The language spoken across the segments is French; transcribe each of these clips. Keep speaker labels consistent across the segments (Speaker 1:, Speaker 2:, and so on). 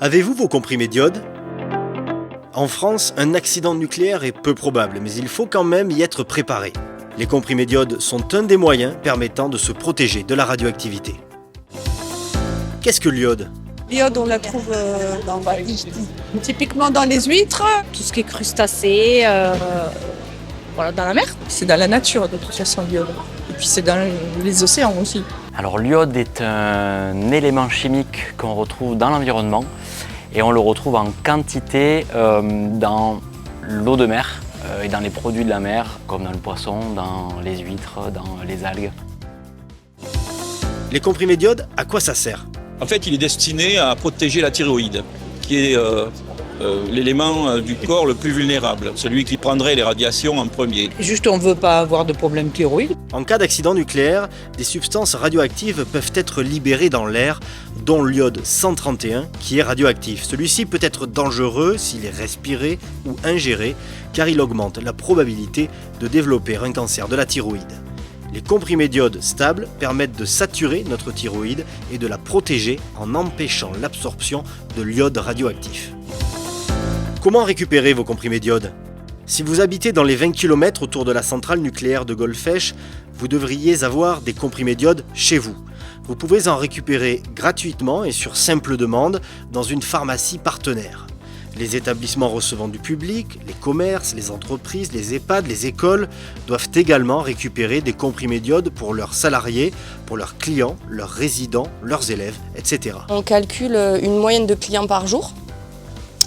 Speaker 1: Avez-vous vos comprimés d'iode ? En France, un accident nucléaire est peu probable, mais il faut quand même y être préparé. Les comprimés d'iode sont un des moyens permettant de se protéger de la radioactivité. Qu'est-ce que l'iode ?
Speaker 2: L'iode, on la trouve typiquement dans les huîtres.
Speaker 3: Tout ce qui est crustacés, dans la mer.
Speaker 2: C'est dans la nature de toute façon l'iode. Et puis c'est dans les océans aussi.
Speaker 4: Alors l'iode est un élément chimique qu'on retrouve dans l'environnement et on le retrouve en quantité dans l'eau de mer et dans les produits de la mer, comme dans le poisson, dans les huîtres, dans les algues.
Speaker 1: Les comprimés d'iode, à quoi ça sert ?
Speaker 5: En fait, il est destiné à protéger la thyroïde, qui est l'élément du corps le plus vulnérable, celui qui prendrait les radiations en premier.
Speaker 6: Juste, on ne veut pas avoir de problème thyroïde.
Speaker 1: En cas d'accident nucléaire, des substances radioactives peuvent être libérées dans l'air, dont l'iode 131 qui est radioactif. Celui-ci peut être dangereux s'il est respiré ou ingéré, car il augmente la probabilité de développer un cancer de la thyroïde. Les comprimés d'iode stables permettent de saturer notre thyroïde et de la protéger en empêchant l'absorption de l'iode radioactif. Comment récupérer vos comprimés d'iode ? Si vous habitez dans les 20 km autour de la centrale nucléaire de Golfech, vous devriez avoir des comprimés d'iode chez vous. Vous pouvez en récupérer gratuitement et sur simple demande dans une pharmacie partenaire. Les établissements recevant du public, les commerces, les entreprises, les EHPAD, les écoles doivent également récupérer des comprimés d'iode pour leurs salariés, pour leurs clients, leurs résidents, leurs élèves, etc.
Speaker 7: On calcule une moyenne de clients par jour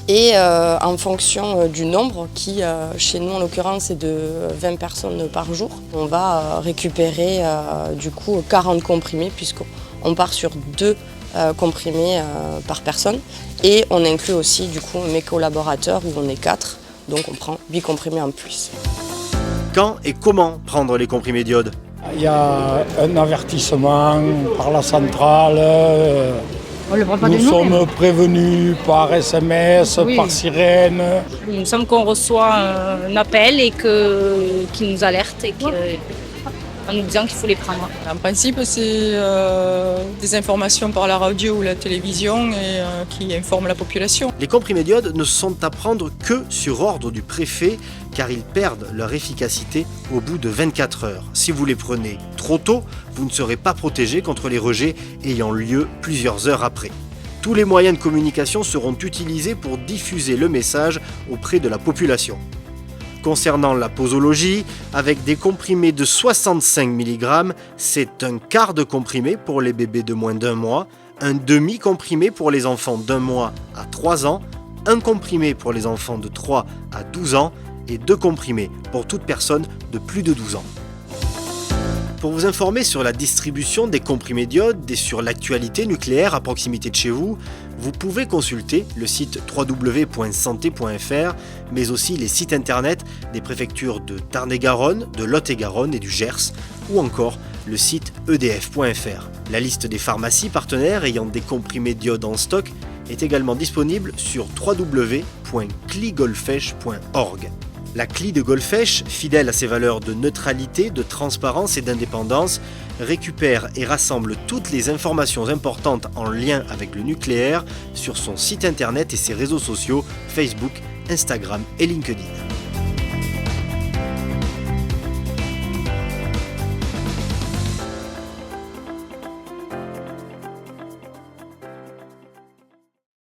Speaker 7: et en fonction du nombre qui, chez nous en l'occurrence, est de 20 personnes par jour, on va récupérer 40 comprimés puisqu'on part sur 2 comprimés par personne et on inclut aussi mes collaborateurs où on est 4, donc on prend 8 comprimés en plus.
Speaker 1: Quand et comment prendre les comprimés d'iode ?
Speaker 8: Il y a un avertissement par la centrale, nous sommes prévenus par SMS, par sirène.
Speaker 3: Il me semble qu'on reçoit un appel et qui nous alerte en nous disant qu'il faut les prendre.
Speaker 2: En principe, c'est des informations par la radio ou la télévision et qui informent la population.
Speaker 1: Les comprimés d'iode ne sont à prendre que sur ordre du préfet car ils perdent leur efficacité au bout de 24 heures. Si vous les prenez trop tôt, vous ne serez pas protégé contre les rejets ayant lieu plusieurs heures après. Tous les moyens de communication seront utilisés pour diffuser le message auprès de la population. Concernant la posologie, avec des comprimés de 65 mg, c'est un quart de comprimé pour les bébés de moins d'1 mois, un demi-comprimé pour les enfants d'1 mois à 3 ans, un comprimé pour les enfants de 3 à 12 ans et 2 comprimés pour toute personne de plus de 12 ans. Pour vous informer sur la distribution des comprimés d'iode et sur l'actualité nucléaire à proximité de chez vous, vous pouvez consulter le site www.santé.fr, mais aussi les sites internet des préfectures de Tarn-et-Garonne, de Lot-et-Garonne et du Gers, ou encore le site edf.fr. La liste des pharmacies partenaires ayant des comprimés d'iode en stock est également disponible sur www.cligolfech.org. La CLI de Golfech, fidèle à ses valeurs de neutralité, de transparence et d'indépendance, récupère et rassemble toutes les informations importantes en lien avec le nucléaire sur son site internet et ses réseaux sociaux Facebook, Instagram et LinkedIn.